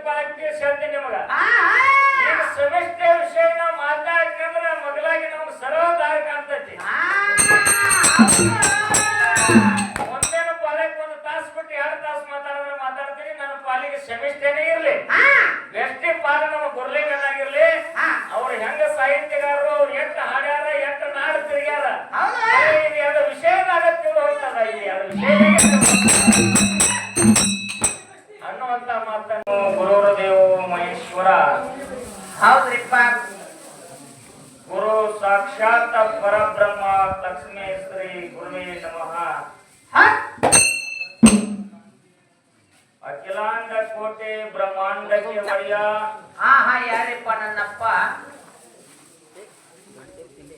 ಪಾಲಕ್ಕೆ ಹೇಳ್ತೀನಿ ನಿಮಗ ಈಗ ಸೆಮಿಸ್ಟರ್ ವಿಷಯ ಮಾತಾಡ್ಕಂದ್ರ ಮಗಲಾಗಿ ನಮ್ಗೆ ಸರ್ವ ದಾರಿ ಕಾಣ್ತೈತಿ ಒಂದೇನ ಪಾಲಕ್ಕೆ 1 ತಾಸು ಬಿಟ್ಟು 2 ತಾಸು ಮಾತಾಡಿದ್ರೆ ಮಾತಾಡ್ತೀನಿ ನನ್ನ ಪಾಲಿಗೆ ಸೆಮಿಸ್ಟರ್ನೇ ಇರ್ಲಿ ಎಷ್ಟೇ ಪಾಲ ನಮ್ಮ ಗುರ್ಲಿಗನಾಗಿರ್ಲಿ ಅವ್ರು ಹೆಂಗ ಸಾಹಿತ್ಯಗಾರರು ಅವ್ರು ಎಷ್ಟು ಹಾಡ್ಯಾರ ಎಷ್ಟು ನಾಡು ತಿರುಗ್ಯಾರ ಇದು 2 ವಿಷಯದಾಗ ಹೋಗ್ತದ ಇಲ್ಲಿ 2 ವಿಷಯ ಅನ್ನುವಂತ ಮಾತನ್ನು ಗುರುದೇವ ಮಹೇಶ್ವರ ಹೌದ್ರಿಪ್ಪ ಗುರು ಸಾಕ್ಷಾತ್ ಪರಬ್ರಹ್ಮ ಲಕ್ಷ್ಮೀ ಶ್ರೀ ಗುರುವೇ ನಮಃ ಅಖಿಲಾಂಡ ಕೋಟೆ ಬ್ರಹ್ಮಾಂಡಕ್ಕೆ ಒಡೆಯ ಯಾರಿಪ್ಪ ನನ್ನಪ್ಪ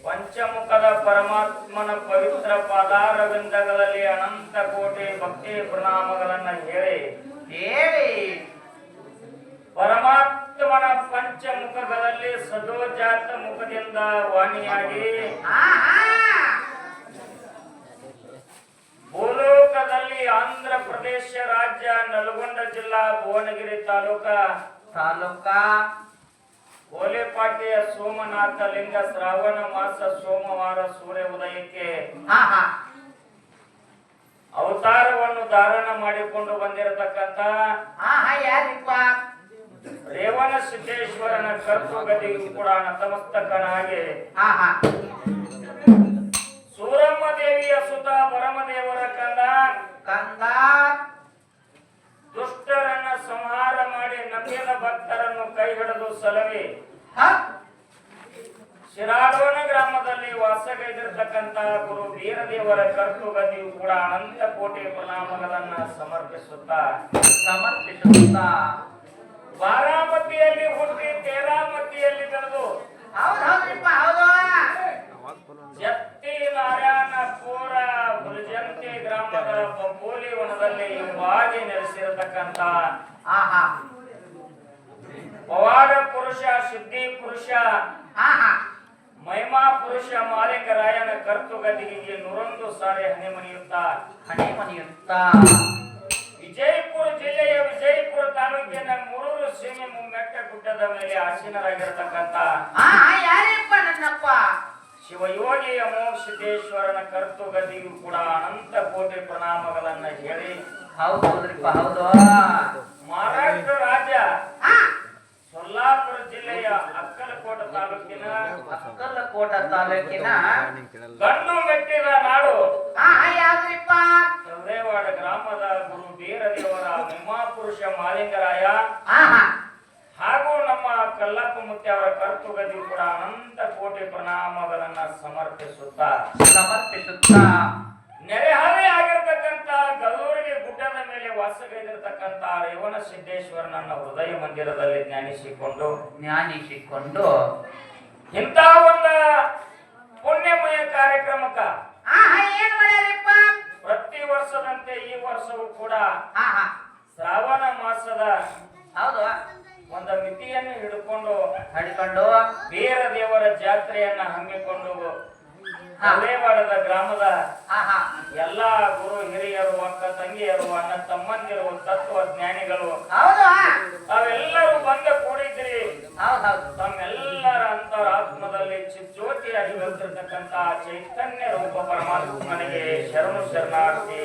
ಪಂಚಮುಖದ ಪರಮಾತ್ಮನ ಪವಿತ್ರ ಪಾದಾರವಿಂದಗಳಲ್ಲಿ ಅನಂತ ಕೋಟಿ ಭಕ್ತಿ ಪ್ರಣಾಮಗಳನ್ನ ಹೇಳಿ ಪರಮಾತ್ಮನ ಪಂಚಮುಖಗಳಲ್ಲಿ ಸದೋಜಾತ ಮುಖದಿಂದ ವಾಣಿಯಾಗಿ ಭೂಲೋಕದಲ್ಲಿ ಆಂಧ್ರ ಪ್ರದೇಶ ರಾಜ್ಯ ನಲ್ಗೊಂಡ ಜಿಲ್ಲಾ ಭುವನಗಿರಿ ತಾಲೂಕ ಕೋಲೆಪಾಟಿಯ ಸೋಮನಾಥ ಲಿಂಗ ಶ್ರಾವಣ ಮಾಸ ಸೋಮವಾರ ಸೂರ್ಯ ಉದಯಕ್ಕೆ ಅವತಾರವನ್ನು ಧಾರಣ ಮಾಡಿಕೊಂಡು ಬಂದಿರತಕ್ಕಂತ ರೇವಣ ಸಿದ್ದೇಶ್ವರನ ಕರ್ತೃಗದಿಗೂ ಕೂಡ ನತಮಸ್ತಕನಾಗಿ ಸೂರಮ್ಮ ದೇವಿಯ ಸುತ ಪರಮದೇವರ ಕಂದ ದುಷ್ಟರನ್ನ ಸಂಹಾರ ಮಾಡಿ ನಂಬಿದ ಭಕ್ತರನ್ನು ಕೈ ಹಿಡಿದು ಸಲವಿ ಶಿರಾಡೋಣ ಗ್ರಾಮದಲ್ಲಿ ವಾಸಗೈದಿರತಕ್ಕಂತ ಗುರು ವೀರದೇವರ ಕರ್ತೃಗದಿಯು ಕೂಡ ಅನಂತ ಕೋಟಿ ಪ್ರಣಾಮಗಳನ್ನ ಸಮರ್ಪಿಸುತ್ತಾ ಬಾರಾಮತಿಯಲ್ಲಿ ಹುಟ್ಟಿ ತೇರಾಮತಿಯಲ್ಲಿ ಬೆಳೆದು ಜತ್ತಿ ನಾರಾಯಣಪುರ ಹುಲಜಂತಿ ಗ್ರಾಮದ ಬೊಂಬೋಲಿ ವನದಲ್ಲಿ ಯುವಾಗಿ ನೆಲೆಸಿರತಕ್ಕಂತ ಪವಾಡ ಪುರುಷ ಸಿದ್ಧಿ ಪುರುಷ ಮಹಿಮಾ ಪುರುಷ ಮಾಲಿಂಗರಾಯನ ಕರ್ತೃಗದಿಗೆ 101 ಸಾರಿ ಹಣೆಮಣಿಯುತ್ತಾ ವಿಜಯಪುರ ಜಿಲ್ಲೆಯ ವಿಜಯಪುರ ತಾಲೂಕಿನ ಮುರೂರು ಸೀಮೆ ಮೆಟ್ಟ ಗುಡ್ಡದ ಮೇಲೆ ಆಸೀನರಾಗಿರತಕ್ಕಂತ ಶಿವಯೋಗಿ ಅಮೋಘಸಿದ್ದೇಶ್ವರನ ಕರ್ತೃಗದಿಗೂ ಕೂಡ ಅನಂತ ಕೋಟಿ ಪ್ರಣಾಮಗಳನ್ನ ಹೇಳಿ ಹೌದು ಮಹಾರಾಷ್ಟ್ರ ರಾಜ್ಯ ಸೊಲ್ಲಾಪುರ ಜಿಲ್ಲೆಯ ಅಕ್ಕಲಕೋಟ ತಾಲೂಕಿನ ಗಂಡು ಮೆಟ್ಟಿದ ನಾಡು ದೇವಾಡ ಗ್ರಾಮದ ಗುರು ಬೀರದೇವರ ಮಹಿಮಾಪುರುಷ ಮಾಲಿಂಗರಾಯ ಹಾಗೂ ನಮ್ಮ ಕಲ್ಲಪ್ಪ ಮುತ್ಯ ಅವರ ಕರ್ತೃಗದಿಗೂ ಕೂಡ ಅನಂತ ಕೋಟಿ ಪ್ರಣಾಮಗಳನ್ನ ಸಮರ್ಪಿಸುತ್ತಾ ನೆರೆಹಾರಿ ಆಗಿರತಕ್ಕಂತ ಗಲ್ಲೂರಿಗೆ ಗುಡ್ಡದ ಮೇಲೆ ವಾಸಗೈದಿರತಕ್ಕಂತ ರೇವಣ ಸಿದ್ದೇಶ್ವರನನ್ನ ಹೃದಯ ಮಂದಿರದಲ್ಲಿ ಜ್ಞಾನಿಸಿಕೊಂಡು ಇಂಥ ಒಂದು ಪುಣ್ಯಮಯ ಕಾರ್ಯಕ್ರಮಕ್ಕ ಪ್ರತಿ ವರ್ಷದಂತೆ ಈ ವರ್ಷವೂ ಕೂಡ ಶ್ರಾವಣ ಮಾಸದ ಒಂದು ಮಿತಿಯನ್ನು ಹಿಡ್ಕೊಂಡು ಬೀರ ದೇವರ ಜಾತ್ರೆಯನ್ನ ಹಮ್ಮಿಕೊಂಡು ದೇವಾಡದ ಗ್ರಾಮದ ಎಲ್ಲಾ ಗುರು ಹಿರಿಯರು ಅಕ್ಕ ತಂಗಿಯರು ಅಣ್ಣ ತಮ್ಮಂದಿರು ತತ್ವಜ್ಞಾನಿಗಳು ತಾವೆಲ್ಲರೂ ಬಂದ ಕೂಡಿದ್ರಿ ತಮ್ಮೆಲ್ಲರ ಅಂತರಾತ್ಮದಲ್ಲಿ ಚಿಜ್ಯೋತಿಯಾಗಿ ಬೆಳೆದಿರ್ತಕ್ಕಂತ ಚೈತನ್ಯ ರೂಪ ಪರಮಾತ್ಮನಿಗೆ ಶರಣು ಶರಣಾರ್ಥಿ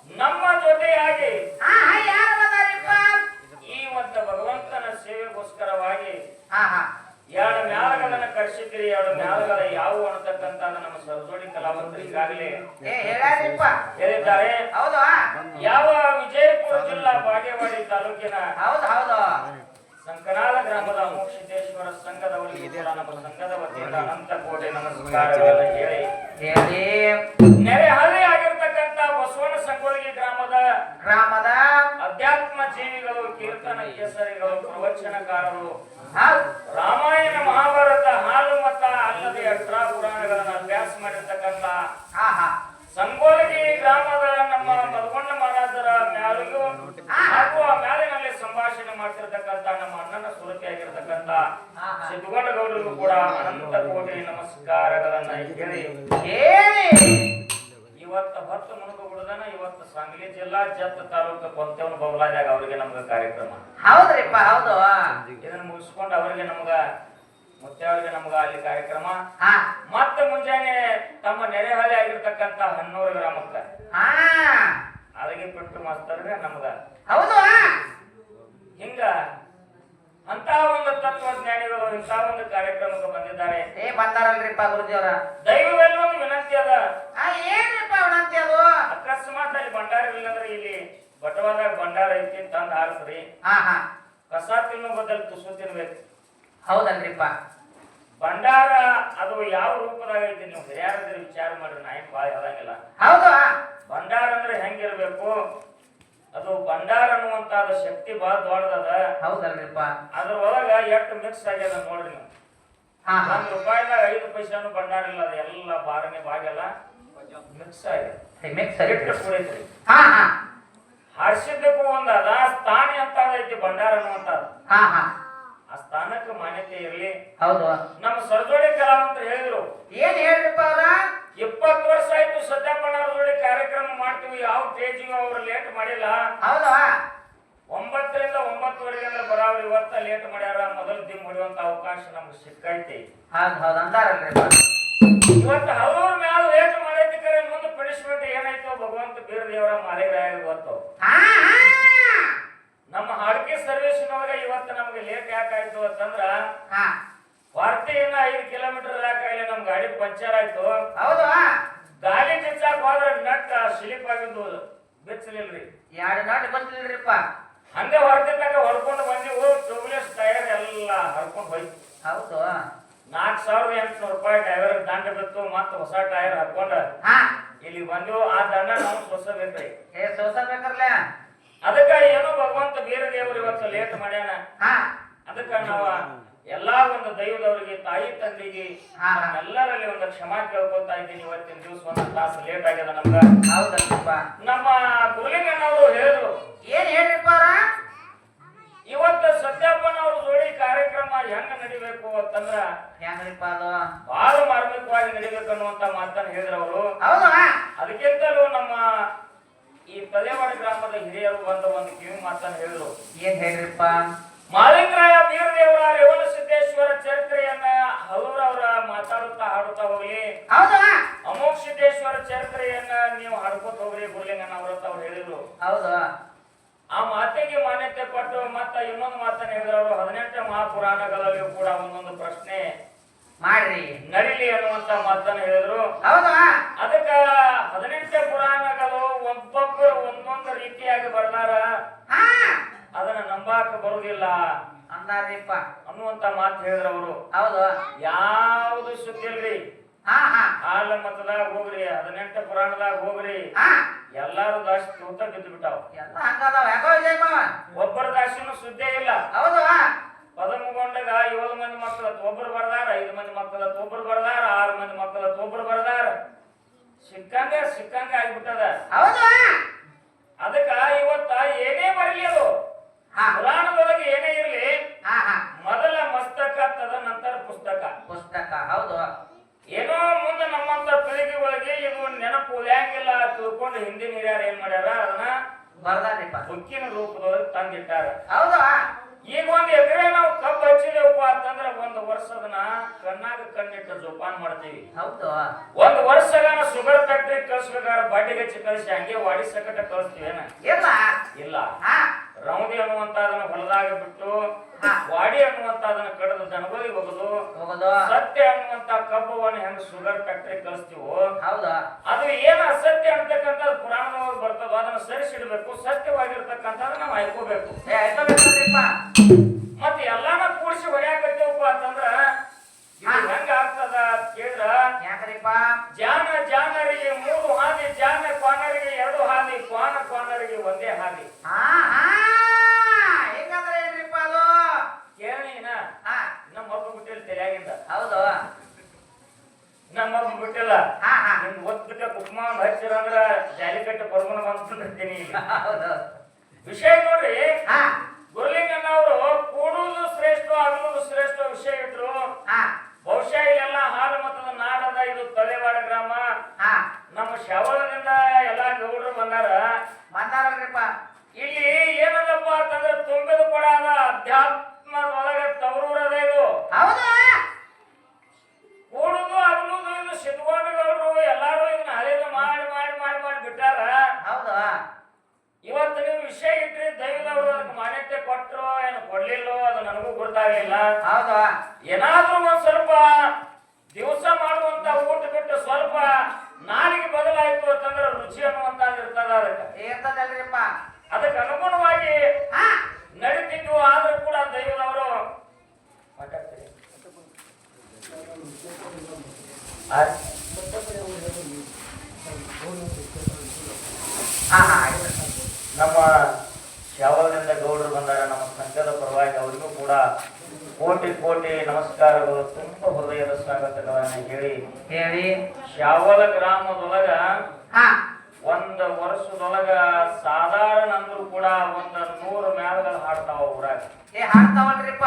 ನಮ್ಮ ಜೊತೆಯಾಗಿ ಈ ಒಂದು ಭಗವಂತನ ಸೇವೆಗೋಸ್ಕರವಾಗಿ 2 ಮ್ಯಾಳಗಳನ್ನ ಕರ್ಸಿದ್ರಿ 2 ಮ್ಯಾಳಗಳ ಯಾವುವು ಅನ್ನತಕ್ಕಂತ ನಮ್ಮ ಸರಜೋಡಿ ಕಲಾವಂತರು ಈಗಾಗಲೇ ಹೇಳಿದ್ದಾರೆ ಯಾವ ವಿಜಯಪುರ ಜಿಲ್ಲಾ ಬಾಗೇವಾಡಿ ತಾಲೂಕಿನ ಸಂಕನಾಳ ಗ್ರಾಮದ ಅಮೋಘಸಿದ್ದೇಶ್ವರ ಸಂಘದವರಿಗೆ ನಮ್ಮ ಸಂಘದ ವತಿಯಿಂದ ಅನಂತ ಕೋಟಿ ನಮಸ್ಕಾರಗಳನ್ನು ಹೇಳಿ ನೆರೆಹಳ್ಳಿ ಆಗಿರ್ತಕ್ಕಂತ ಬಸವನ ಸಂಗೊಳ್ಳಿ ಗ್ರಾಮದ ಅಧ್ಯಾತ್ಮ ಜೀವಿಗಳು ಕೀರ್ತನ ಕೇಸರಿಗಳು ಪ್ರವಚನಕಾರರು ರಾಮಾಯಣ ಮಹಾಭಾರತ ಹಾಲು ಮತ ಅಲ್ಲದೆ 18 ಪುರಾಣಗಳನ್ನು ಅಭ್ಯಾಸ ಮಾಡಿರ್ತಕ್ಕಂತ ಸಂಗೊಳ್ಳಿ ಗ್ರಾಮದ ನಮ್ಮ ಮಧುಗೊಂಡ ಮಹಾರಾಜರ ಮ್ಯಾಲಿಗೂ ಹಾಗೂ ಆ ಮ್ಯಾಲಿನಲ್ಲಿ ಸಂಭಾಷಣೆ ಮಾಡ್ತಿರ್ತಕ್ಕಂತ ನಮ್ಮ ಅಣ್ಣನ ಸುರತಿಯಾಗಿರ್ತಕ್ಕಂತ ಸಿದ್ಧಗೊಂಡ ಗೌಡರಿಗೂ ಕೂಡ ಅನಂತ ಕೋಟಿ ನಮಸ್ಕಾರಗಳನ್ನ ಹೇಳಿ ಇವತ್ತು ಹೊತ್ತು ಮುನುಗುಬಿಡದನ ಇವತ್ತು ಸಾಂಗ್ಲಿ ಜಿಲ್ಲಾ ಜತ್ ತಾಲೂಕು ಕೊಂತೇವನ ಬೌಲಾದಾಗ ಅವರಿಗೆ ನಮ್ಗ ಕಾರ್ಯಕ್ರಮ. ಹೌದ್ರಿಪ್ಪ ಹೌದು. ಇದನ್ನ ಮುಗಿಸ್ಕೊಂಡು ಅವರಿಗೆ ನಮ್ಗ ಮುತ್ತೆಯವರಿಗೆ ನಮ್ಗ ಅಲ್ಲಿ ಕಾರ್ಯಕ್ರಮ. ಮತ್ತೆ ಮುಂಜಾನೆ ತಮ್ಮ ನೆರೆಹೊರೆ ಆಗಿರ್ತಕ್ಕಂತ ಹನ್ನೂರು ಗ್ರಾಮಕ್ಕ ಅದಕ್ಕೆ ಬಿಟ್ಟು ಮಾಸ್ತರ್ಗೆ ನಮ್ಗ ಹೌದು. ಹಿಂಗ ಅಂತ ಒಂದು ತತ್ವಜ್ಞಾನಿಗಳು ಇಂಥ ಒಂದು ಕಾರ್ಯಕ್ರಮಕ್ಕೆ ಬಂದಿದ್ದಾರೆ. ಬಂದಾರಲ್ರಿಪ್ಪ ಗುರುಜಿಯವರ. ದೈವವೆಲ್ಲ ಒಂದು ವಿನಂತಿ ಅದ. ಏನ್ರಿಪ್ಪ ವಿನಂತಿ ಅದು? ಅಕಸ್ಮಾತ್ ಅಲ್ಲಿ ಭಂಡಾರ ಇಲ್ಲಂದ್ರೆ ಇಲ್ಲಿ ಬಟವಾದಾಗ ಭಂಡಾರ ಐತಿ ತಂದು ಹಾರಿಸ್ರಿ. ಕಸ ತಿನ್ನೋ ಬದಲು ತುಸು ತಿನ್ಬೇಕು. ಹೌದಲ್ರಿಪ್ಪ. ಭಂಡಾರ ಅದು ಯಾವ ರೂಪದಾಗ ಐತಿ ನೀವು ಹಿರಿಯರಾದ್ರೆ ವಿಚಾರ ಮಾಡ್ರಿ. ನಾ ಏನ್ ಬಾಳ ಹೇಳಂಗಿಲ್ಲ. ಹೌದು. ಭಂಡಾರ ಅಂದ್ರೆ ಹೆಂಗಿರ್ಬೇಕು? ಅದು ಭಂಡಾರ ಅನ್ನುವಂತ ಶಕ್ತಿ ಬಹಳ ದೊಡ್ಡದ. ಹೌದಲ್ರಿಪ್ಪ. ಅದ್ರೊಳಗ ಎಷ್ಟು ಮಿಕ್ಸ್ ಆಗ್ಯದ ನೋಡ್ರಿ ನೀವು. ₹1 5 ಪೈಸಾನು ಭಂಡಾರ ಇಲ್ಲ. ಅದು ಎಲ್ಲ ಬಾರನೆ ಬಾಗೆಲ್ಲ ಮಿಕ್ಸ್ ಆಗ್ಯದ. ಹರ್ಷಿದ್ದಕ್ಕೂ ಒಂದ ಅದ ಸ್ಥಾನಿ ಅಂತ ಐತಿ ಭಂಡಾರ ಅನ್ನುವಂಥದ್ದು. ಆ ಸ್ಥಾನಕ್ಕೆ ಮಾನ್ಯತೆ ಇರ್ಲಿ. ಹೌದು. ನಮ್ಮ ಸರ್ಜೋಡಿ ಕಲಾವಂತರು ಹೇಳಿದ್ರು. ಏನ್ ಹೇಳ್ರಿಪ್ಪ ಅವ್ರ? 20 ವರ್ಷ ಆಯ್ತು ಸತ್ಯಪ್ಪನವ್ರ ಜೋಡಿ ಕಾರ್ಯಕ್ರಮ ಮಾಡ್ತೀವಿ, ಯಾವ ಸ್ಟೇಜಿಗೂ ಅವ್ರು ಲೇಟ್ ಮಾಡಿಲ್ಲ. ಹೌದು. 9 ರಿಂದ 9:30 ಅಂದ್ರೆ ಬರಾವ್ರಿ. ಇವತ್ತ ಲೇಟ್ ಮಾಡ್ಯಾರ. ಮೊದಲು ದಿಮ್ ಹೊಡೆಯುವಂತ ಅವಕಾಶ ನಮ್ಗೆ ಸಿಕ್ಕೈತಿ. ಹೌದು ಅಂತಾರಲ್ರಿಪ್ಪ. ಇವತ್ತು ಹಲವಾರು ಮ್ಯಾಲ ಲೇಟ್ ಮಾಡೈತಿ. ಕರೆ ಮುಂದೆ ಪನಿಷ್ಮೆಂಟ್ ಏನಾಯ್ತು ಭಗವಂತ ಬೀರದೇವರ ಮಾಲಿಗರಾಯ ಗೊತ್ತು. ನಮ್ಮ ಹಾಡ್ಕಿ ಸರ್ವಿಸ್ನೊಳಗೆ ಇವತ್ತು ನಮ್ಗೆ ಲೇಟ್ ಯಾಕಾಯ್ತು ಅಂತಂದ್ರ ವಾರ್ತೆಯನ್ನ 5 ಕಿಲೋಮೀಟರ್ ಯಾಕಾಗಲಿ ನಮ್ ಗಾಡಿ ಪಂಚರ್ ಆಯ್ತು. ಹೌದು. ಗಾಡಿ ಬಿಚ್ಚಾಕ ಹೋದ್ರೆ ನಟ್ ಸ್ಲಿಪ್ ಆಗಿದ್ದು ಬಿಚ್ಚಲಿಲ್ರಿ. 2 ನಾಟ್ ಬಂದಿಲ್ರಿಪ್ಪ. ಹಂಗ ಹೊರತಿದ್ದಾಗ ಹೊಡ್ಕೊಂಡು ಬಂದಿವು. ಟ್ಯೂಬ್ಲೆಸ್ ಟೈರ್ ಎಲ್ಲ ಹರ್ಕೊಂಡು ಹೋಯ್ತು. ಹೌದು. ₹4,800 ಡ್ರೈವರ್ ದಂಡ ಬಿತ್ತು. ಮತ್ತ ಹೊಸ ಟೈರ್ ಹಾಕೊಂಡ ಇಲ್ಲಿ ಬಂದಿವು. ಆ ದಂಡ ನಾವು ಸೋಸಬೇಕ್ರಿ. ಸೋಸಬೇಕರ್ಲ. ಅದಕ್ಕ ಏನೋ ಭಗವಂತ ಬೇರೆ ದೇವರು ಇವತ್ತು ಲೇಟ್ ಮಾಡ್ಯಾನ. ಅದಕ್ಕ ನಾವ ಎಲ್ಲಾ ಒಂದು ದೈವದವರಿಗೆ, ತಾಯಿ ತಂದೆಗೆ ಎಲ್ಲರಲ್ಲಿ ಒಂದು ಕ್ಷಮಾ ಕೇಳ್ಕೊತಾ ಇದ್ದೀನಿ. ಇವತ್ತಿನ ದಿವಸ ಒಂದು ತಾಸು ಲೇಟ್ ಆಗ್ಯದ ನಮ್ಗ. ಹೌದಲ್ರಿಪ್ಪ. ನಮ್ಮ ಗುರುಲಿಂಗಣ್ಣವರು ಹೇಳಿದ್ರು. ಏನ್ ಹೇಳ್ರಿಪ್ಪ ಅವ್ರ? ಇವತ್ತು ಸತ್ಯಪ್ಪನವ್ರ ಜೋಡಿ ಕಾರ್ಯಕ್ರಮ ಹೆಂಗ ನಡಿಬೇಕು ಅಂತಂದ್ರ ಹೆಂಗ್ರಿಪ್ಪ ಅದು? ಬಹಳ ಮಾರ್ಮಿಕವಾಗಿ ನಡಿಬೇಕು ಅನ್ನುವಂತ ಮಾತನ್ನ ಹೇಳಿದ್ರು ಅವರು. ಹೌದು. ಅದಕ್ಕಿಂತಲೂ ನಮ್ಮ ಈ ತಲೆವಾಡ ಗ್ರಾಮದ ಹಿರಿಯರು ಬಂದ ಒಂದು ಕಿವಿ ಮಾತನ್ನ ಹೇಳಿದ್ರು. ಏನ್ ಹೇಳ್ರಿಪ್ಪ? ಮಾಲಿಂಗರಾಯ ಬೀರದೇವರ ರೇವಣ ಸಿದ್ದೇಶ್ವರ ಚರಿತ್ರೆಯನ್ನ ಹಲವರವರ ಮಾತಾಡುತ್ತಾ ಹಾಡುತ್ತಾ ಹೋಗ್ಲಿ. ಹೌದು. ಅಮೋಘ ಸಿದ್ದೇಶ್ವರ ಚರಿತ್ರೆಯನ್ನ ನೀವು ಹಾಡ್ಕೊತ ಹೋಗ್ರಿ ಗುರುಲಿಂಗನ ಅವರತ್ತ ಅವ್ರು ಹೇಳಿದ್ರು. ಹೌದು. ಆ ಮಾತಿಗೆ ಮಾನ್ಯತೆ ಕೊಟ್ಟು ಮತ್ತ ಇನ್ನೊಂದು ಮಾತನ್ನ ಹೇಳಿದ್ರು. 18 ಮಹಾಪುರಾಣಗಳಲ್ಲಿಯೂ ಕೂಡ ಒಂದೊಂದು ಪ್ರಶ್ನೆ ಮಾಡ್ರಿ ನಡಿಲಿ ಅನ್ನುವಂತ ಮಾತನ್ನ ಹೇಳಿದ್ರು. ಹೌದು. ಅದಕ್ಕ 18 ಪುರಾಣಗಳು ಒಬ್ಬೊಬ್ಬರು ಒಂದೊಂದು ರೀತಿಯಾಗಿ ಬರ್ದಾರ. ಅದನ್ನ ನಂಬಾಕ ಬರುದಿಲ್ಲ ಅಂದಾರಿಪ್ಪ ಅನ್ನುವಂತ ಮಾತು ಹೇಳಿದ್ರು ಅವರು. ಹೌದು. ಯಾವುದು ಸುದ್ದಿ ಇಲ್ರಿ. ಹಾಲ ಮತದಾಗ ಹೋಗ್ರಿ, 18 ಪುರಾಣದಾಗ ಹೋಗ್ರಿ, ಎಲ್ಲಾರು ದಾಸಿ ತೂತ ಬಿದ್ದು ಬಿಟ್ಟಾವ. ಒಬ್ಬರ ದಾಸಿನೂ ಸುದ್ದೇ ಇಲ್ಲ. ಹೌದು. ಪದಮಗೊಂಡಾಗ 7 ಮಂದಿ ಮಕ್ಕಳತ್ ಒಬ್ಬರು ಬರ್ದಾರ, 5 ಮಂದಿ ಮಕ್ಕಳತ್ ಒಬ್ಬರು ಬರ್ದಾರ, 6 ಮಂದಿ ಮಕ್ಕಳತ್ ಒಬ್ಬರು ಬರ್ದಾರ. ಸಿಕ್ಕಂಗ ಆಗ್ಬಿಟ್ಟದ. ಹೌದು. ಅದಕ್ಕ ಇವತ್ತ ಏನೇ ಬರಲಿ ಅದು ಪುರಾಣದೊಳಗೆ ಏನೇ ಇರ್ಲಿ, ಮೊದಲ ಮಸ್ತಕ ತದನಂತರ ಪುಸ್ತಕ. ಹೌದು. ಏನೋ ಮುಂದೆ ನಮ್ಮಂತ ಪೀಳಿಗೆಗಳಿಗೆ ಇದು ನೆನಪು ಉಳಿಯಂಗಿಲ್ಲ ತಿಳ್ಕೊಂಡು ಹಿಂದಿನ ಹಿರಿಯರು ಏನ್ ಮಾಡ್ಯಾರ ಅದನ್ನ ಬರ್ದಾರಿಪ್ಪ ಬುಕ್ಕಿನ ರೂಪದೊಳಗೆ ತಂದಿಟ್ಟಾರ. ಹೌದು. ಈಗ ಒಂದ್ ಎಕರೆ ನಾವು ಕಬ್ಬು ಹಚ್ಚಿದೇವಪ್ಪ ಅಂತಂದ್ರ 1 ವರ್ಷದನ್ನ ಕಣ್ಣಾಗ ಕಣ್ಣಿಟ್ಟು ಜೋಪಾನ್ ಮಾಡ್ತೀವಿ. ಹೌದು. 1 ವರ್ಷಗಾನ ಶುಗರ್ ಫ್ಯಾಕ್ಟ್ರಿ ಕಳ್ಸ್ಬೇಕಾದ್ರೆ ಬಡ್ಡಿಗೆ ಹಚ್ಚಿ ಕಳಿಸಿ ಹಂಗೆ ವಾಡಿ ಸಕಟ ಕಳಿಸ್ತೀವೇನ? ಇಲ್ಲ. ರೌದಿ ಅನ್ನುವಂತ ಅದನ್ನ ಹೊಲದಾಗ ಬಿಟ್ಟು ವಾಡಿ ಅನ್ನುವಂತ ಅದನ್ನ ಕಡದು ದನಗಳಿಗೆ ಹೋಗುದು. ಸತ್ಯ ಅನ್ನುವಂತ ಕಬ್ಬವನ್ನು ಹೆಂಗ ಶುಗರ್ ಫ್ಯಾಕ್ಟ್ರಿ ಕಳಿಸ್ತೀವೋ ಅದು ಏನು ಅಸತ್ಯ ಅಂತಕ್ಕಂಥ ಪುರಾಣದೊಳಗೆ ಬರ್ತದ ಅದನ್ನ ಸರಿಸಿಡ್ಬೇಕು. ಸತ್ಯವಾಗಿರ್ತಕ್ಕಂಥದ್ದು ನಾವು ಆಯ್ಕೋಬೇಕು. ಮತ್ತೆ ಎಲ್ಲಾನ ಕೂಡಿಸಿ ಹೊಡ್ಯಾಕತ್ತೇವಪ್ಪ ಅಂತಂದ್ರ ಹೆಂಗ ಆಗ್ತದ ಕೇಳಿದ್ರ ಜಾನರಿಗೆ 3 ಹಾದಿ, ಜಾನ ಕ್ವಾನರಿಗೆ 2 ಹಾದಿ, ಕ್ವಾನರಿಗೆ 1 ಹಾದಿ. ಕೇಳಿನ ನಮ್ಮ ಒಬ್ಬ ಬಿಟ್ಟಿಲ್ಲ ತಲೆಯಾಗಿಂದ. ಹೌದು. ನಮ್ಮ ಒಬ್ಬ ಬಿಟ್ಟಿಲ್ಲ. ನಿಮ್ ಒತ್ತಕ ಕುಕ್ಮ ಹಚ್ಚಿರ ಅಂದ್ರ ಜಾಲಿಕಟ್ಟ ಪರ್ಮನ ಬಂದ್ಬಿಟ್ಟಿರ್ತೀನಿ. ವಿಷಯ ನೋಡ್ರಿ, ಗುರುಲಿಂಗಣ್ಣ ಅವರು ಕೂಡುವುದು ಶ್ರೇಷ್ಠ, ಅಗಲುವುದು ಶ್ರೇಷ್ಠ ವಿಷಯ ಇಟ್ರು. ಬಹುಶಃ ಇಲ್ಲೆಲ್ಲ ಹಾಲು ಮತದ ನಾಡದ ಇದು ತಲೆವಾಡ ಗ್ರಾಮ. ನಮ್ಮ ಶ್ಯಾವಳದಿಂದ ಎಲ್ಲಾ ಗೌಡ್ರು ಬಂದಾರಲ್ರಿಪ್ಪ. ಇಲ್ಲಿ ಏನದಪ್ಪ ಅಂತಂದ್ರೆ ತುಂಬಿದ ಕೊಡ ಅದ ಅಧ್ಯಾತ್ಮದೊಳಗೆ ತವರೂರದ ಇದು ಹೌದಾ? ಕೂಡುದು ಅಗಲುದು ಇದು ಸಿದ್ಕೊಂಡು ಗೌಡ್ರು ಎಲ್ಲಾರು ಇದನ್ನ ಹಳೆದು ಮಾಡಿ ಮಾಡಿ ಮಾಡಿ ಮಾಡಿ ಬಿಟ್ಟಾರ. ಹೌದಾ? ಇವತ್ತು ನೀವು ವಿಷಯ ಇಟ್ರಿ ದೈವದವರು ಅದಕ್ಕೆ ಮಾನ್ಯತೆ ಕೊಟ್ಟರು ಏನು ಕೊಡ್ಲಿಲ್ಲೋ ಅದು ನನಗೂ ಗೊತ್ತಾಗಲಿಲ್ಲ. ಹೌದಾ? ಏನಾದ್ರೂ ಒಂದ್ ಸ್ವಲ್ಪ ದಿವಸ ಮಾಡುವಂತ ಊಟ ಬಿಟ್ಟು ಸ್ವಲ್ಪ ನಾಲಿಗೆ ಬದಲಾಯ್ತು ಅಂತಂದ್ರೆ ರುಚಿ ಅನ್ನುವಂತ ಇರ್ತದ. ಇರ್ತದಲ್ರಿಪ್ಪ. ಅದಕ್ಕೆ ಅನುಗುಣವಾಗಿ ನಡೀತಿದ್ವು. ಆದ್ರೂ ಕೂಡ ದೈವದವರು ನಮ್ಮ ಶ್ಯಾವಳದಿಂದ ಗೌಡರು ಬಂದಾಗ ನಮ್ಮ ಸಂಘದ ಪರವಾಗಿ ಅವರಿಗೂ ಕೂಡ ಕೋಟಿ ಕೋಟಿ ನಮಸ್ಕಾರಗಳು, ತುಂಬಾ ಹೃದಯದ ಸ್ವಾಗತಗಳನ್ನ ಹೇಳಿ ಶ್ಯಾವಳ ಗ್ರಾಮದೊಳಗ ಒಂದ್ ವರ್ಷದೊಳಗ ಸಾಧಾರಣ ಅಂದ್ರೂ ಕೂಡ ಒಂದ್ 100 ಮೇಳಗಳು ಹಾಡ್ತಾವ ಊರಾಗ. ಹಾಡ್ತಾವಲ್ರಿಪ್ಪ.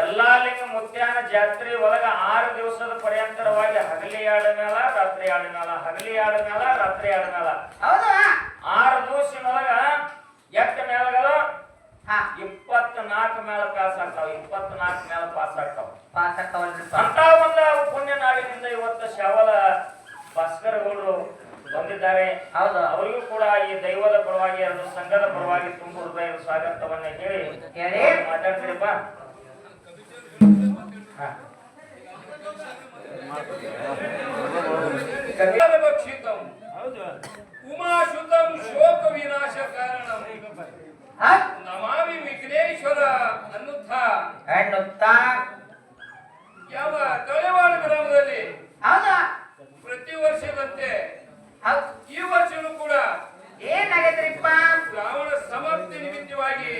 ಎಲ್ಲಾ ಲಿಂಗ ಮುತ್ಯಾನ ಜಾತ್ರೆ ಒಳಗ 6 ದಿವಸದ ಪರ್ಯಂತರವಾಗಿ ಹಗಲಿ ಆಡ ಮೇಳ, ರಾತ್ರಿ ಆಡ ಮೇಳ, ಹಗಲಿ ಆಡ ಮೇಳ, ರಾತ್ರಿ ಆಡ ಮೇಳ. ಹೌದಾ? 6 ದಿವಸದೊಳಗ ಎಷ್ಟು ಮೇಳಗಳು? 24 ಮೇಳ ಪಾಸ್ ಆಗ್ತಾವ. 24 ಮೇಳ ಪಾಸ್ ಆಗ್ತಾವ. ಅಂತ ಒಂದು ಪುಣ್ಯ ನಾಡಿನಿಂದ ಇವತ್ತು ಶ್ಯಾವಳ ಭಾಸ್ಕರ್ ಗೌಡರು ಬಂದಿದ್ದಾರೆ. ಹೌದು. ಅವರಿಗೂ ಕೂಡ ಈ ದೈವದ ಪರವಾಗಿ ಅದು ಸಂಘದ ಪರವಾಗಿ ತುಂಬ ಹೃದಯದ ಸ್ವಾಗತವನ್ನ ಹೇಳಿ ಮಾತಾಡ್ತೀರಪ್ಪ. ಉಮಾಶುತಂ ಶೋಕ ವಿನಾಶ ಕಾರಣಂ ನಮಾಮಿ ವಿಘ್ನೇಶ್ವರ ಅನ್ನುತ್ತಾ ಯಾವ ತಳೆವಾಡ ಗ್ರಾಮದಲ್ಲಿ ಪ್ರತಿ ವರ್ಷದಂತೆ ಈ ವರ್ಷನೂ ಕೂಡ ಏನಾಗೈತ್ರಿಪ್ಪ? ರಾವಣ ಸಮಾಪ್ತಿ ನಿಮಿತ್ತವಾಗಿ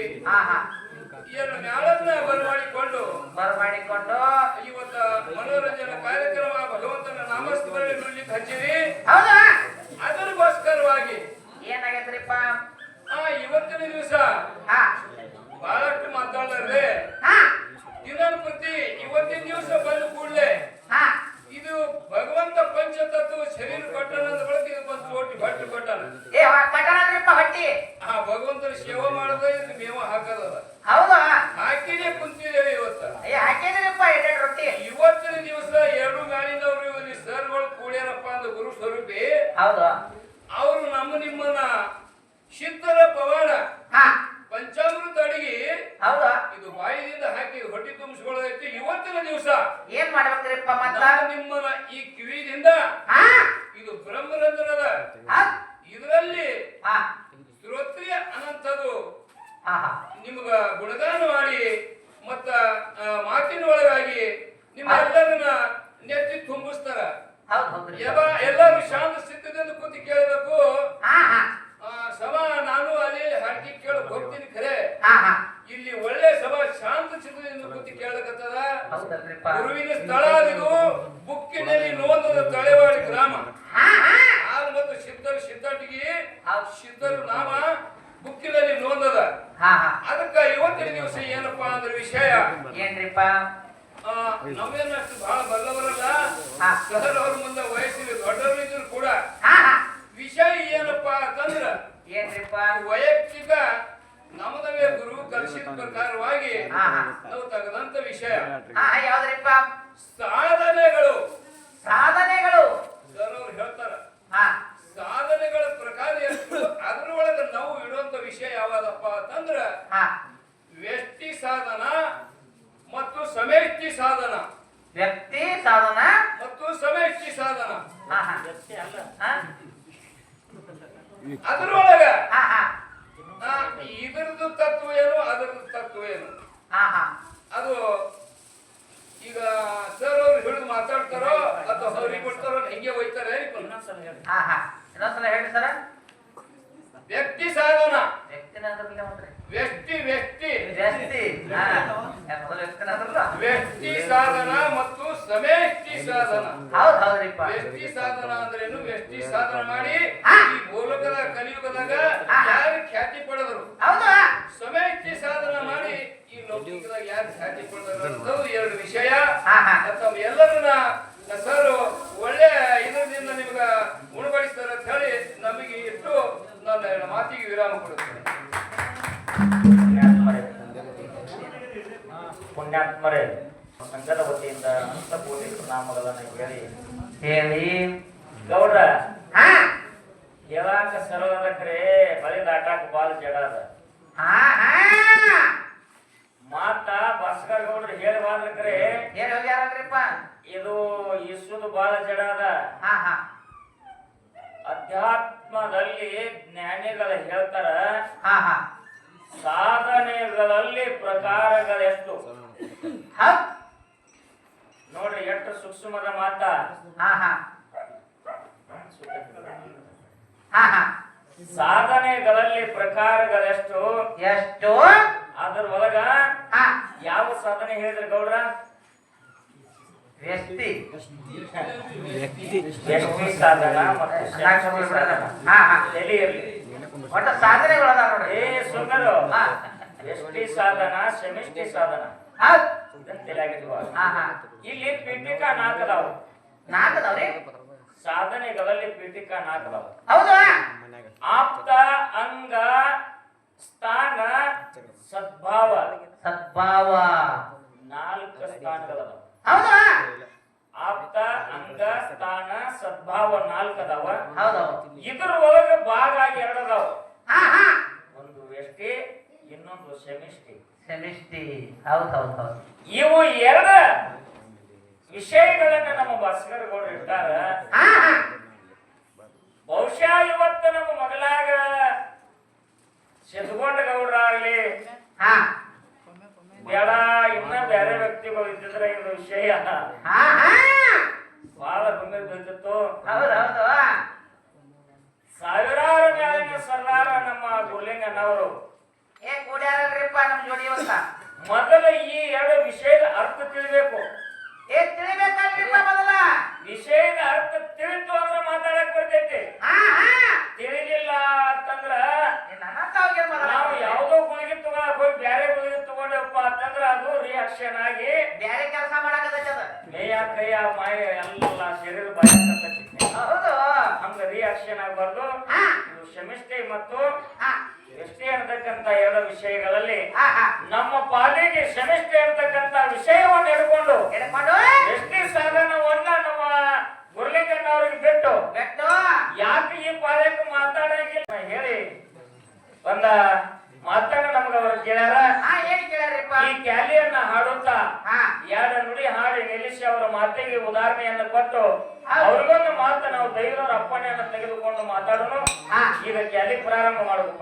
2 ಮ್ಯಾಳನ್ನ ಬರಮಾಡಿಕೊಂಡು ಇವತ್ತ ಮನೋರಂಜನಾ ಕಾರ್ಯಕ್ರಮ ಭಗವಂತನ ನಾಮಸ್ಮರಣೆ ಬಿಡ್ಲಿಕ್ಕೆ ಹಚ್ಚಿರಿ. ಅದಕ್ಕೋಸ್ಕರವಾಗಿ ಏನಾಗೈತ್ರಿಪ್ಪ? ಇವತ್ತಿನ ದಿವಸ ಬಹಳಷ್ಟು ಮಾತಾಡ್ಲಾರ್ದೆ ದಿನಂಪ್ರತಿ ಇವತ್ತಿನ ದಿವಸ ಬಂದ ಕೂಡಲೇ ಇದು ಭಗವಂತ ಪಂಚತತ್ವ ಶರೀರ ಕೊಟ್ಟನ ಬಳಕ ಇದಕ್ಕೊಂದು ಚೋಟಿ ಹೊಟ್ಟಿ ಕೊಟ್ಟನ. ಭಗವಂತನ ಸೇವೆ ಮಾಡೋದ ಇದಕ್ಕೆ ಮೇವ ಹಾಕದ. ಹಾಕಿನೇ ಕುಂತಿದ್ದೇವೆ ಇವತ್ತ. ಇವತ್ತಿನ ದಿವಸ 2 ಗಾಳಿನವರು ಇಲ್ಲಿ ಸರ್ಗಳು ಕೂಡ್ಯಾರಪ್ಪ ಅಂದ ಗುರು ಸ್ವರೂಪಿ ಅವರು ನಿಮ್ಮನ್ನ ಸಿದ್ಧರ ಪವಾಡ ಪಂಚಾಮೃತ ಅಡಿಗೆ ಇದು ಬಾಯಿಯಿಂದ ಹಾಕಿ ಹೊಟ್ಟಿ ತುಂಬಿಸ್ಕೊಳ್ಳೋದೈತಿ. ಇವತ್ತಿನ ದಿವಸ ಏನ್ ಮಾಡ್ಬೇಕ್ರಿಪ್ಪ? ನಿಮ್ಮನ್ನ ಈ ಕಿವಿಯಿಂದ ಇದು ಬ್ರಹ್ಮರಂಧ್ರದ ಇದರಲ್ಲಿ ಶ್ರೋತ್ರಿಯ ಅನಂತದು ನಿಮ್ಗ ಗುಣಗಾನ ಮಾಡಿ ಮತ್ತ ಮಾತಿನ ಒಳಗಾಗಿ ನಿಮ್ಮ ಎಲ್ಲರನ್ನ ನೆತ್ತಿ ತುಂಬಿಸ್ತಾರ. ಎಲ್ಲರೂ ಶಾಂತ ಸ್ಥಿತಿಯಿಂದ ಕೂತಿ ಕೇಳಬೇಕು. ಸಭಾ ನಾನು ಅಲ್ಲಿ ಹಾಕಿ ಕೇಳಕ್ ಹೋಗ್ತೀನಿ ಖರೆ ಇಲ್ಲಿ ಒಳ್ಳೆ ಸಭಾ ಶಾಂತ ಚಿತ್ರದಿಂದ ಕೂತಿ ಕೇಳಕತ್ತದ. ಗುರುವಿನ ಸ್ಥಳ ಇದು ಬುಕ್ಕಿನಲ್ಲಿ ನೋಂದದ ತಳೆವಾಡಿ ಗ್ರಾಮ. ಮತ್ತು ಸಿದ್ಧಟಿಗೆ ಸಿದ್ಧರ ನಾಮ ಬುಕ್ಕಿನಲ್ಲಿ ನೋಂದದ. ಅದಕ್ಕ ಇವತ್ತಿನ ದಿವಸ ಏನಪ್ಪಾ ಅಂದ್ರೆ ವಿಷಯ ಏನ್ರಿಪ್ಪ? ನಮ್ಮೇನಷ್ಟು ಬಹಳ ಬಲ್ಲವರಲ್ಲ. ಸರ್ ಅವ್ರ ಮುಂದೆ ವಯಸ್ಸಿನ ದೊಡ್ಡವರಿದ್ರು ಕೂಡ ವಿಷಯ ಏನಪ್ಪಾ ಅಂತಂದ್ರ ಏನ್ರಿಪ್ಪ? ವೈಯಕ್ತಿಕ ನಮ್ಮದವೇ ಗುರು ಕಲಿಸಿದ ಪ್ರಕಾರವಾಗಿ ನಾವು ತೆಗೆದಂತ ವಿಷಯ ಯಾವ್ದ್ರಿಪ್ಪ? ಸಾಧನೆಗಳು. ಸರ್ ಅವ್ರು ಹೇಳ್ತಾರ ಸಾಧನೆಗಳ ಪ್ರಕಾರ ಎಷ್ಟು ಅದ್ರೊಳಗೆ ನಾವು ಇಡುವಂತ ವಿಷಯ ಯಾವ್ದಪ್ಪ ಅಂತಂದ್ರ ವ್ಯಕ್ತಿ ಸಾಧನ ಮತ್ತು ಸಮಷ್ಟಿ ಸಾಧನ. ವ್ಯಕ್ತಿ ಸಾಧನ ಮತ್ತು ಸಮಷ್ಟಿ ಸಾಧನ. ಅದ್ರೊಳಗ ಇದ್ರದ್ದು ತತ್ವ ಏನು ಅದರದ್ದು ತತ್ವ ಏನು ಅದು ಈಗ ಸರ್ ಅವ್ರು ಹಿಡಿದು ಮಾತಾಡ್ತಾರೋ ಅಥವಾ ಅವ್ರಿಗೆ ಕೊಡ್ತಾರೋ ಹೆಂಗೆ ಹೋಯ್ತಾರೆ. ಇನ್ನೊಂದ್ಸಲ ಹೇಳಿ ಸರ. ವ್ಯಕ್ತಿ ಸಾಧನ ವ್ಯಕ್ತಿ ಸಾಧನ ಮತ್ತು ಸಮಷ್ಟಿ ಸಾಧನ. ವ್ಯಕ್ತಿ ಸಾಧನ ಅಂದ್ರೇನು? ವ್ಯಕ್ತಿ ಸಾಧನ ಮಾಡಿ ಈ ಗೋಲಕದ ಕಲಿಯುಗದಾಗ ಯಾರು ಖ್ಯಾತಿ ಪಡೆದರು, ಸಮಷ್ಟಿ ಸಾಧನ ಮಾಡಿ ಈ ಲೌಕಿಕದಾಗ ಯಾರು ಖ್ಯಾತಿ ಪಡೆದರು. 2 ವಿಷಯ. ಎಲ್ಲರನ್ನ ಸರ್ ಒಳ್ಳೆ ಇದರಿಂದ ನಿಮ್ಗ ಉಣಬಡಿಸ್ತಾರ. ವಿರಾಮ ಕೊಡುತ್ತೇನೆ. ಪುಣ್ಯಾತ್ಮರೇ ಸಂಘದ ವತಿಯಿಂದ ಅಂತ ಪೊಲೀಸ್ ನಾಮಗಳನ್ನು ಹೇಳಿ ಗೌಡ್ರ ಹೇಳಾಕ ಸರಳದಕ್ರೆ ಬಳಿ ದಾಟಾಕ ಬಾಳ ಜಡದ ಮಾತ ಭಾಸ್ಕರ್ ಗೌಡ್ರು ಹೇಳಬಾರ್ದಕ್ರೆ ಏನ್ ಹೋಗ್ಯಾರಲ್ರಿಪ್ಪ? ಇದು ಇಸುದು ಬಾಳ ಜಡದ. ಅಧ್ಯಾತ್ಮದಲ್ಲಿ ಜ್ಞಾನಿಗಳು ಹೇಳ್ತಾರ ಸಾಧನೆಗಳಲ್ಲಿ ಪ್ರಕಾರಗಳೆಷ್ಟು ನೋಡ್ರಿ ಎಷ್ಟು ಸೂಕ್ಷ್ಮದ ಮಾತ. ಸಾಧನೆಗಳಲ್ಲಿ ಪ್ರಕಾರಗಳೆಷ್ಟು ಎಷ್ಟು ಅದ್ರ ಒಳಗ ಯಾವ ಸಾಧನೆ ಹೇಳಿದ್ರಿ ಗೌಡ್ರ? ವ್ಯಕ್ತಿ ವ್ಯಕ್ತಿ ಸಾಧನ ಮತ್ತು ಶಕ್ತಿ ಸಾಧನ. ತಲೆಯಲ್ಲಿ ಒಟ್ಟ ಸಾಧನೆಗಳದ ನೋಡ್ರಿ. ಏ ಸುಂದರು ವ್ಯಕ್ತಿ ಸಾಧನ ಸಮಿಷ್ಟಿ ಸಾಧನ ಇಲ್ಲಿ ಪೀಠಿಕಾ ನಾಲ್ಕದಾವು. ನಾಲ್ಕದವ್ರಿ ಸಾಧನೆಗಳಲ್ಲಿ ಪೀಠಿಕಾ ನಾಲ್ಕದಾವು. ಹೌದು. ಆಪ್ತ ಅಂಗ ಸ್ಥಾನ ಸದ್ಭಾವ. ಸದ್ಭಾವ 4 ಸ್ಥಾನಗಳದಾವ. ಹೌದು. ಆಪ್ತ ಅಂಗ ಸ್ಥಾನ ಸದ್ಭಾವ 4 ಅದಾವ. ಹೌದು. ಇದ್ರ ಒಳಗೆ ಭಾಗ 2 ಅದಾವ. ಒಂದು ವ್ಯಕ್ತಿ ಇನ್ನೊಂದು ಸಮಿಷ್ಟಿ. ಸಮಿಷ್ಟಿ ಹೌದು ಹೌದು ಹೌದು. ಇವು 2 ವಿಷಯಗಳನ್ನ ನಮ್ಮ ಭಾಸ್ಕರ್ ಗೌಡ್ರು ಇಟ್ಟಾರ. ಬಹುಶಃ ಇವತ್ತು ನಮ್ಮ ಮಗಲಾಗ ಸಿದ್ಧಗೊಂಡ ಗೌಡ್ರಾಗ್ಲಿ ಬೇಡ ಇನ್ನ ಬೇರೆ ವ್ಯಕ್ತಿಗಳು ಇದ್ದಿದ್ರೆ ಇದು ವಿಷಯ ಬಹಳ ಗಂಭೀರ ಬೀಳ್ತಿತ್ತು. ಹೌದು. ಸಾವಿರಾರು ಮೇಲಿನ ಸರ್ದಾರ ನಮ್ಮ ಗುರ್ಲಿಂಗಣ್ಣವರು ಕೂಡ್ಯಾರಲ್ರಿಪ್ಪ ನಮ್ ಜೋಡಿ ಇವತ್ತ. ಮೊದಲು ಈ 2 ವಿಷಯದ ಅರ್ಥ ತಿಳಿಬೇಕು. ತಿಳಿಬೇಕಲ್ರಿಪ್ಪ ಮೊದಲ ವಿಷಯದ ಅರ್ಥ ತಿಳಿತು ಅಂದ್ರೆ ಮಾತಾಡಕ್ ಬರ್ತೈತಿ. ತಿಳಿಲಿಲ್ಲ ಅಂತಂದ್ರ ನಾವು ಯಾವ್ದೋ ಗುಳಿಗೆ ತಗೊಳಕ್ ಹೋಗಿ ಬ್ಯಾರೆ ಗುಳಿಗೆ ತಗೊಂಡಪ್ಪ ಅಂತಂದ್ರ ಅದು ರಿಯಾಕ್ಷನ್ ಆಗಿ ಬ್ಯಾರೆ ಕೆಲಸ ಮಾಡಕತ್ತದ. ಮೇಯ ಕೈಯ ಮಾಯ ಎಲ್ಲ ಶರೀರ ಬಾಯಕತ್ತೈತಿ. ಹೌದು. ಹಂಗ ರಿಯಾಕ್ಷನ್ ಆಗ್ಬಾರ್ದು. ಇದು ಸಮಿಷ್ಟಿ ಮತ್ತು ವ್ಯಕ್ತಿ ಅಂತಕ್ಕಂತ 2 ವಿಷಯಗಳಲ್ಲಿ ನಮ್ಮ ಪಾಲಿಗೆ ಸಮಿಷ್ಟಿ ಅಂತಕ್ಕಂತ ವಿಷಯವನ್ನು ಹಿಡ್ಕೊಂಡು ವ್ಯಕ್ತಿ ಸಾಧನವನ್ನ ನಮ್ಮ ಗುರ್ಲಿಂಗಣ್ಣವ್ರಿಗೆ ಬಿಟ್ಟು ಯಾಕೆ ಈ ಪಾಲಕ್ಕೆ ಮಾತಾಡಂಗಿಲ್ಲ ಹೇಳಿ ಒಂದ ಮಾತನ್ನ ನಮ್ಗ ಅವ್ರು ಕೇಳ್ಯಾರ. ಈ ಕ್ಯಾಲಿಯನ್ನ ಹಾಡುತ್ತಾ 2 ನುಡಿ ಹಾಡಿ ನಿಲ್ಲಿಸಿ ಅವರ ಮಾತಿಗೆ ಉದಾಹರಣೆಯನ್ನು ಕೊಟ್ಟು ಅವ್ರಿಗೊಂದು ಮಾತು ನಾವು ದೈವರ ಅಪ್ಪಣೆಯನ್ನು ತೆಗೆದುಕೊಂಡು ಮಾತಾಡೋಣ. ಈಗ ಕ್ಯಾಲಿ ಪ್ರಾರಂಭ ಮಾಡಬೇಕು.